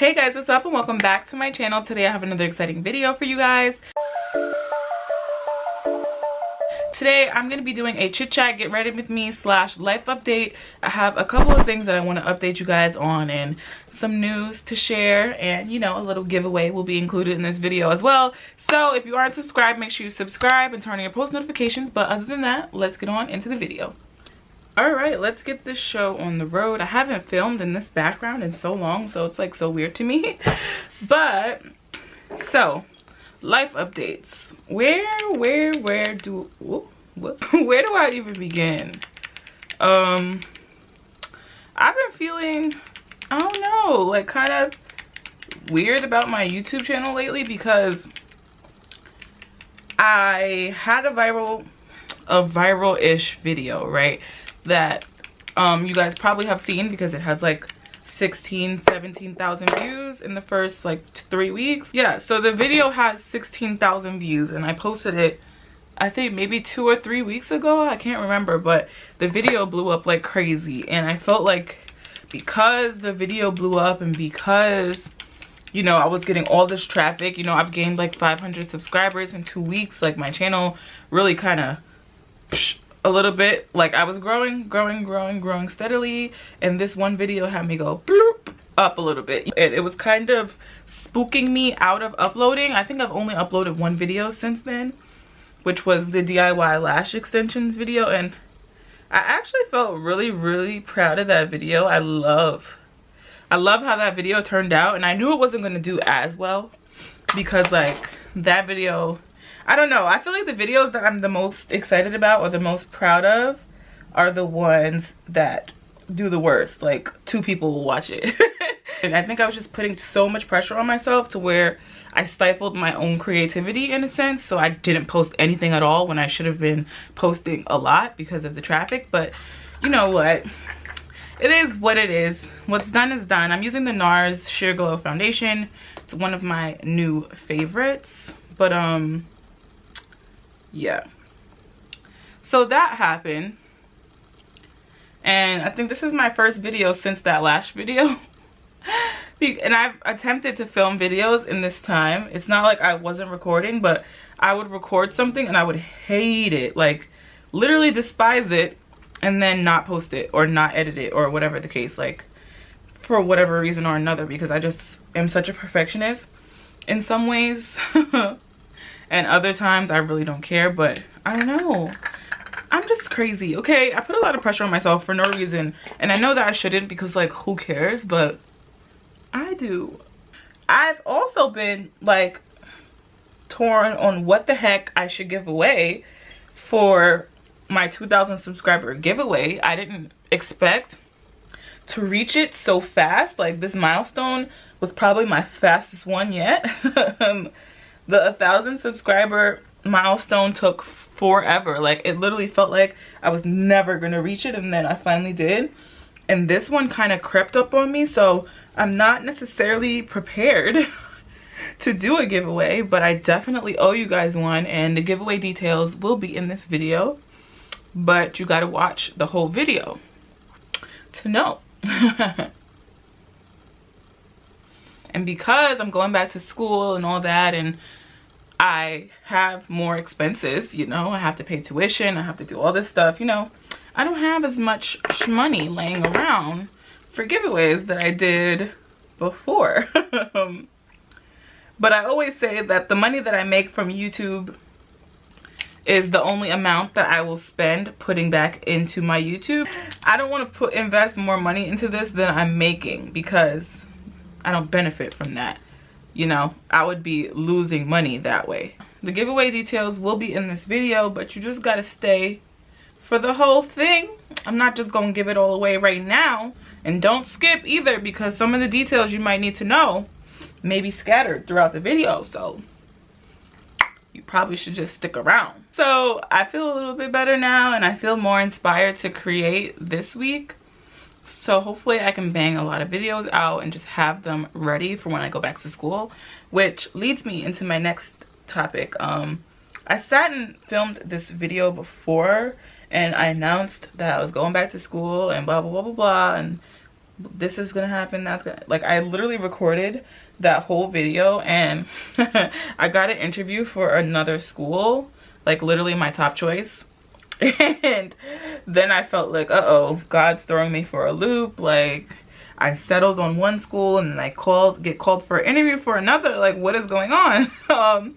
Hey guys, what's up and welcome back to my channel. Today I have another exciting video for you guys. Today I'm going to be doing a chit chat, get ready with me / life update. I have a couple of things that I want to update you guys on and some news to share, and you know, a little giveaway will be included in this video as well. So if you aren't subscribed, make sure you subscribe and turn on your post notifications. But other than that, let's get on into the video. Alright, let's get this show on the road. I haven't filmed in this background in so long, so it's like so weird to me. But, so, life updates. Where do I even begin? I've been feeling, I don't know, like kind of weird about my YouTube channel lately because I had a viral-ish video, right? That you guys probably have seen because it has like 17,000 views in the first like 3 weeks. Yeah, so the video has 16,000 views and I posted it I think maybe 2 or 3 weeks ago. I can't remember, but the video blew up like crazy, and I felt like because the video blew up and because, you know, I was getting all this traffic, you know, I've gained like 500 subscribers in 2 weeks. Like my channel really kind of a little bit, like I was growing steadily, and this one video had me go bloop up a little bit. It was kind of spooking me out of uploading. I think I've only uploaded one video since then, which was the DIY lash extensions video, and I actually felt really proud of that video. I love how that video turned out, and I knew it wasn't going to do as well because like that video, I don't know, I feel like the videos that I'm the most excited about or the most proud of are the ones that do the worst. Like 2 people will watch it. And I think I was just putting so much pressure on myself to where I stifled my own creativity in a sense. So I didn't post anything at all when I should have been posting a lot because of the traffic. But you know what? It is what it is. What's done is done. I'm using the NARS Sheer Glow Foundation. It's one of my new favorites. But yeah, so that happened, and I think this is my first video since that lash video. And I've attempted to film videos in this time. It's not like I wasn't recording, but I would record something and I would hate it, like literally despise it, and then not post it or not edit it or whatever the case, like for whatever reason or another, because I just am such a perfectionist in some ways. And other times I really don't care, but I don't know. I'm just crazy, okay? I put a lot of pressure on myself for no reason. And I know that I shouldn't because like who cares, but I do. I've also been like torn on what the heck I should give away for my 2,000 subscriber giveaway. I didn't expect to reach it so fast. Like this milestone was probably my fastest one yet. The 1,000 subscriber milestone took forever. Like it literally felt like I was never gonna reach it, and then I finally did. And this one kind of crept up on me, so I'm not necessarily prepared to do a giveaway, but I definitely owe you guys one, and the giveaway details will be in this video, but you gotta watch the whole video to know. And because I'm going back to school and all that, and I have more expenses, you know, I have to pay tuition, I have to do all this stuff, you know, I don't have as much money laying around for giveaways that I did before. But I always say that the money that I make from YouTube is the only amount that I will spend putting back into my YouTube. I don't want to invest more money into this than I'm making because I don't benefit from that. You know, I would be losing money that way. The giveaway details will be in this video, but you just gotta stay for the whole thing. I'm not just gonna give it all away right now. And don't skip either, because some of the details you might need to know may be scattered throughout the video. So you probably should just stick around. So I feel a little bit better now, and I feel more inspired to create this week. So hopefully I can bang a lot of videos out and just have them ready for when I go back to school, which leads me into my next topic. I sat and filmed this video before, and I announced that I was going back to school and blah blah blah blah blah, and this is gonna happen, that's gonna, like, I literally recorded that whole video, and I got an interview for another school, like literally my top choice. And then I felt like, uh-oh, God's throwing me for a loop. Like, I settled on one school and then I get called for an interview for another. Like, what is going on?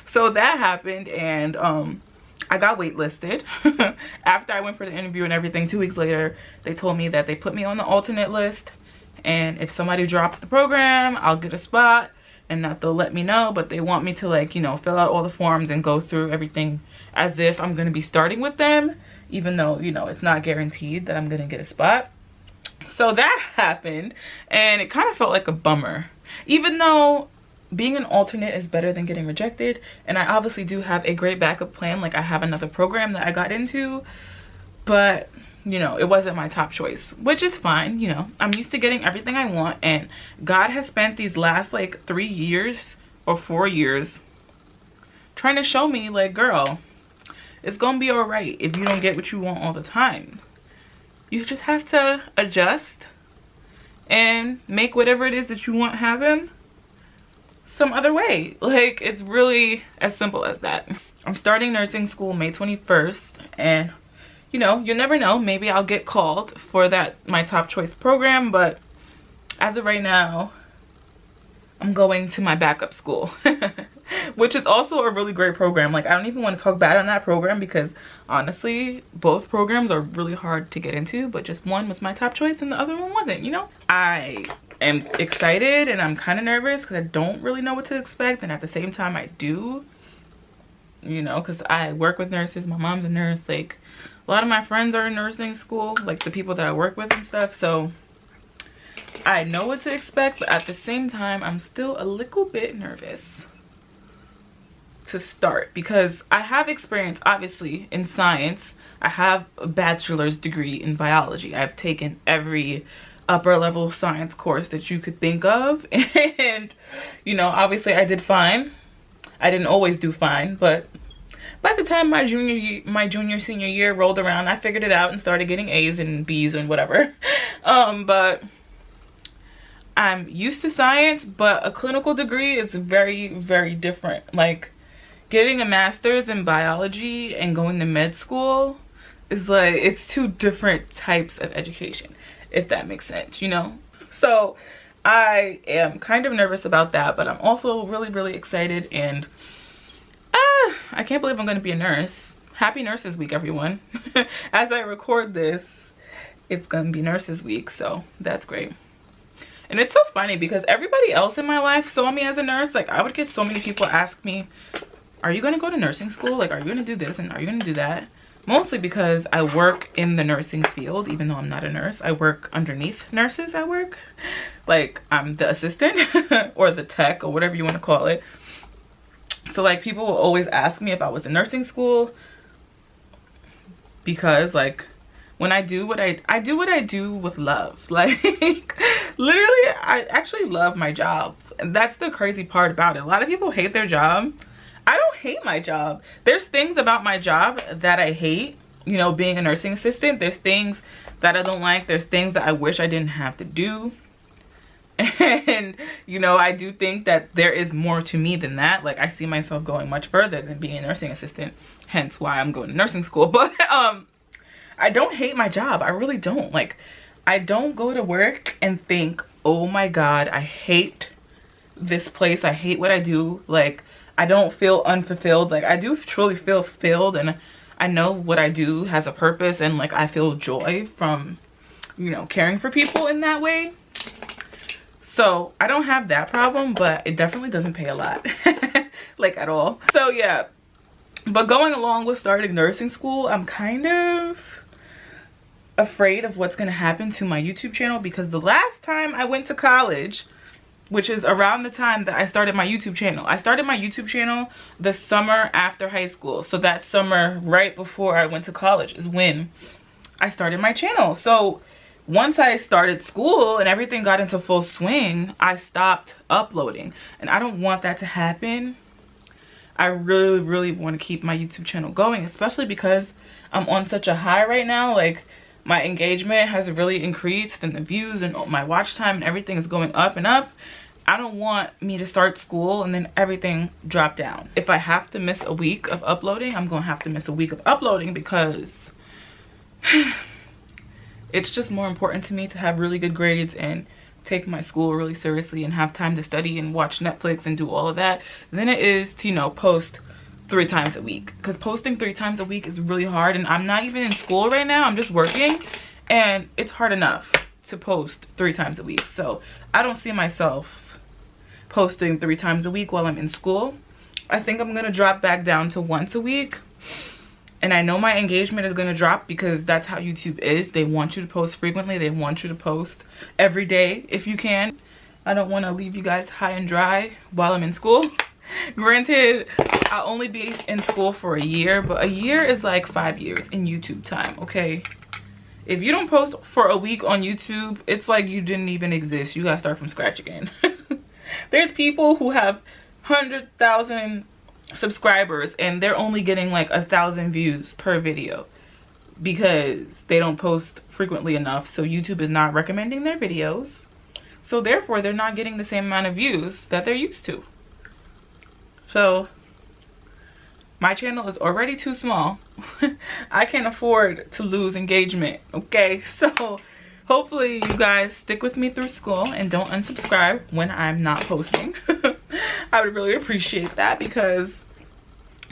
So that happened, and I got waitlisted. After I went for the interview and everything, 2 weeks later, they told me that they put me on the alternate list, and if somebody drops the program, I'll get a spot, and that they'll let me know. But they want me to, like, you know, fill out all the forms and go through everything as if I'm gonna be starting with them, even though, you know, it's not guaranteed that I'm gonna get a spot. So that happened, and it kind of felt like a bummer, even though being an alternate is better than getting rejected. And I obviously do have a great backup plan. Like, I have another program that I got into, but you know, it wasn't my top choice, which is fine. You know, I'm used to getting everything I want, and God has spent these last like 3 years or 4 years trying to show me, like, girl, it's gonna be all right if you don't get what you want all the time. You just have to adjust and make whatever it is that you want happen some other way. Like, it's really as simple as that. I'm starting nursing school May 21st, and you know, you never know, maybe I'll get called for that, my top choice program. But as of right now, I'm going to my backup school, which is also a really great program. Like, I don't even want to talk bad on that program, because honestly, both programs are really hard to get into, but just one was my top choice and the other one wasn't, you know? I am excited and I'm kind of nervous because I don't really know what to expect, and at the same time I do, you know, because I work with nurses. My mom's a nurse. Like, a lot of my friends are in nursing school, like the people that I work with and stuff, so I know what to expect. But at the same time, I'm still a little bit nervous to start, because I have experience obviously in science. I have a bachelor's degree in biology. I've taken every upper level science course that you could think of, and you know, obviously I did fine. I didn't always do fine, but by the time my junior senior year rolled around, I figured it out and started getting A's and B's and whatever. But I'm used to science, but a clinical degree is very, very different. Like, getting a master's in biology and going to med school is like, it's two different types of education, if that makes sense, you know? So I am kind of nervous about that, but I'm also really, really excited, and I can't believe I'm going to be a nurse. Happy Nurses Week, everyone. As I record this, it's going to be Nurses Week, so that's great. And it's so funny because everybody else in my life saw me as a nurse. Like, I would get so many people ask me, are you going to go to nursing school? Like, are you going to do this and are you going to do that? Mostly because I work in the nursing field, even though I'm not a nurse. I work underneath nurses at work. Like, I'm the assistant or the tech or whatever you want to call it. So, like, people will always ask me if I was in nursing school, because, like, when I do what I do what I do with love. Like, literally, I actually love my job. And that's the crazy part about it. A lot of people hate their job. I don't hate my job. There's things about my job that I hate, you know, being a nursing assistant. There's things that I don't like. There's things that I wish I didn't have to do. And, you know, I do think that there is more to me than that. Like, I see myself going much further than being a nursing assistant, hence why I'm going to nursing school. But I don't hate my job. I really don't. Like, I don't go to work and think, oh my God, I hate this place. I hate what I do. Like, I don't feel unfulfilled. Like, I do truly feel fulfilled, and I know what I do has a purpose, and like, I feel joy from, you know, caring for people in that way. So I don't have that problem, but it definitely doesn't pay a lot, like, at all. So yeah, but going along with starting nursing school, I'm kind of afraid of what's gonna happen to my YouTube channel, because the last time I went to college, which is around the time that I started my YouTube channel. I started my YouTube channel the summer after high school. So that summer right before I went to college is when I started my channel. So once I started school and everything got into full swing, I stopped uploading. And I don't want that to happen. I really, really want to keep my YouTube channel going, especially because I'm on such a high right now. Like, my engagement has really increased and the views and my watch time and everything is going up and up. I don't want me to start school and then everything drop down. If I have to miss a week of uploading, I'm gonna have to miss a week of uploading because it's just more important to me to have really good grades and take my school really seriously and have time to study and watch Netflix and do all of that than it is to, you know, post 3 times a week. Because posting 3 times a week is really hard, and I'm not even in school right now. I'm just working, and it's hard enough to post 3 times a week. So I don't see myself posting 3 times a week while I'm in school. I think I'm gonna drop back down to once a week. And I know my engagement is gonna drop because that's how YouTube is. They want you to post frequently. They want you to post every day if you can. I don't wanna leave you guys high and dry while I'm in school. Granted, I'll only be in school for a year, but a year is like 5 years in YouTube time, okay? If you don't post for a week on YouTube, it's like you didn't even exist. You gotta start from scratch again. There's people who have 100,000 subscribers and they're only getting like 1,000 views per video because they don't post frequently enough, so YouTube is not recommending their videos, so therefore they're not getting the same amount of views that they're used to. So my channel is already too small. I can't afford to lose engagement, okay? So hopefully you guys stick with me through school and don't unsubscribe when I'm not posting. I would really appreciate that because,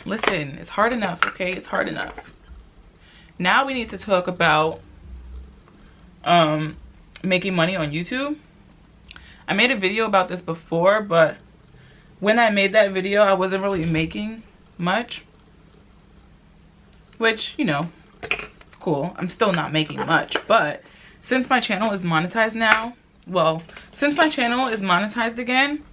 listen, it's hard enough, okay? It's hard enough. Now we need to talk about making money on YouTube. I made a video about this before, but when I made that video, I wasn't really making much. Which, you know, it's cool. I'm still not making much, but since my channel is monetized now, well, since my channel is monetized again,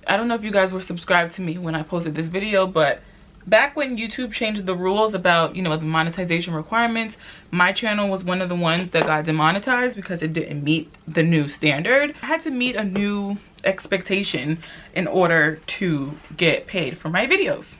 I don't know if you guys were subscribed to me when I posted this video, but back when YouTube changed the rules about, you know, the monetization requirements, my channel was one of the ones that got demonetized because it didn't meet the new standard. I had to meet a new expectation in order to get paid for my videos.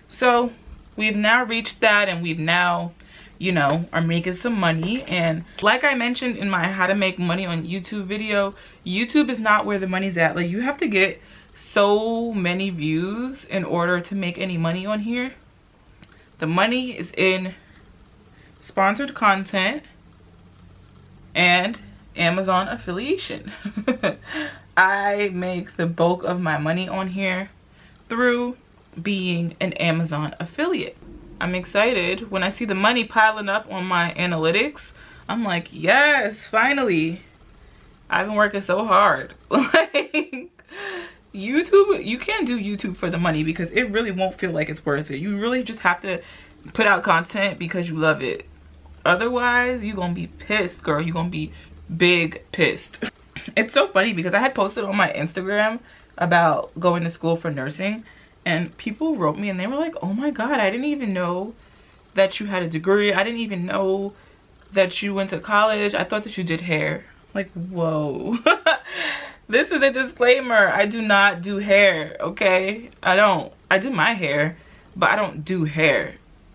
So we've now reached that, and we've now, you know, are making some money. And like I mentioned in my how to make money on YouTube video, YouTube is not where the money's at. Like, you have to get so many views in order to make any money on here. The money is in sponsored content and Amazon affiliation. I make the bulk of my money on here through being an Amazon affiliate. I'm excited when I see the money piling up on my analytics. I'm like, yes, finally. I've been working so hard. Like, YouTube, you can't do YouTube for the money because it really won't feel like it's worth it. You really just have to put out content because you love it. Otherwise, you're gonna be pissed, girl. You're gonna be big pissed. It's so funny because I had posted on my Instagram about going to school for nursing, and people wrote me and they were like, oh my god, I didn't even know that you had a degree. I didn't even know that you went to college. I thought that you did hair. Like, whoa. This is a disclaimer. I do not do hair, okay? I don't. I do my hair, but I don't do hair.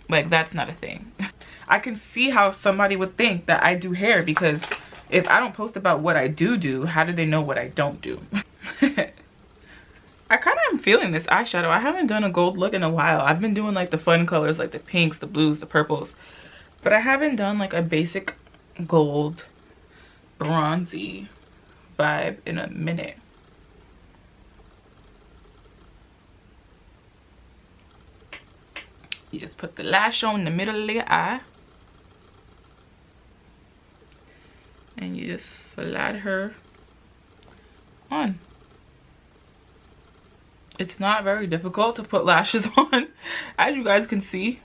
Like, that's not a thing. I can see how somebody would think that I do hair because if I don't post about what I do, how do they know what I don't do? I kind of am feeling this eyeshadow. I haven't done a gold look in a while. I've been doing like the fun colors, like the pinks, the blues, the purples. But I haven't done like a basic gold bronzy vibe in a minute. You just put the lash on in the middle of your eye. And you just slide her on. It's not very difficult to put lashes on. As you guys can see,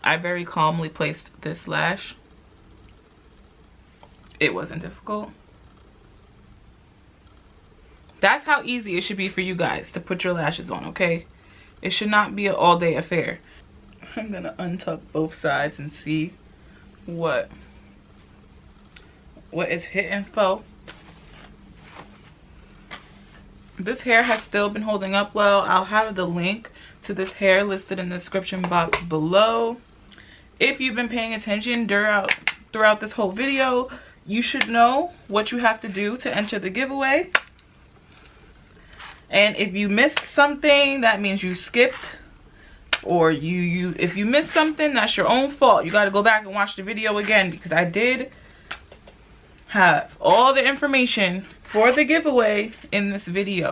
I very calmly placed this lash. It wasn't difficult. That's how easy it should be for you guys to put your lashes on, okay? It should not be an all-day affair. I'm gonna untuck both sides and see what is hitting for. This hair has still been holding up well. I'll have the link to this hair listed in the description box below. if you've been paying attention throughout this whole video, you should know what you have to do to enter the giveaway. And if you missed something, that means you skipped, or if you missed something, that's your own fault. You got to go back and watch the video again, because I did have all the information for the giveaway in this video.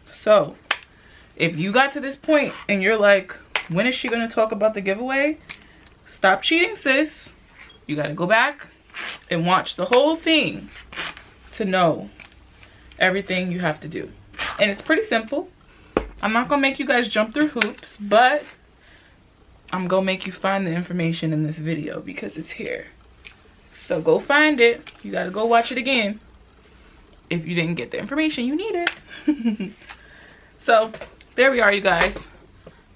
So if you got to this point and you're like, when is she going to talk about the giveaway? Stop cheating, sis. You got to go back and watch the whole thing to know everything you have to do. And it's pretty simple. I'm not gonna make you guys jump through hoops, but I'm gonna make you find the information in this video because it's here. So go find it. You gotta go watch it again if you didn't get the information you needed. So there we are, you guys.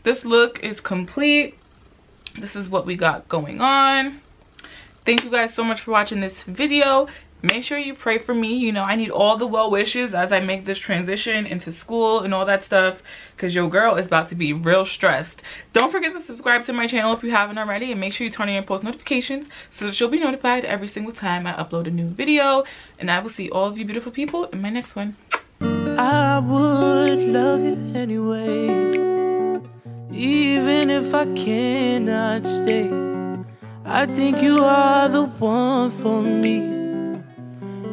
This look is complete. This is what we got going on. Thank you guys so much for watching this video. Make sure you pray for me. You know, I need all the well wishes as I make this transition into school and all that stuff, because your girl is about to be real stressed. Don't forget to subscribe to my channel if you haven't already, and make sure you turn on your post notifications so that you'll be notified every single time I upload a new video. And I will see all of you beautiful people in my next one. I would love you anyway, even if I cannot stay. I think you are the one for me.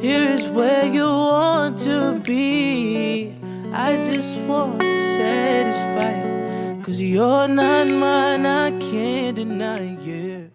Here is where you want to be. I just want to satisfy you, 'cause you're not mine, I can't deny you.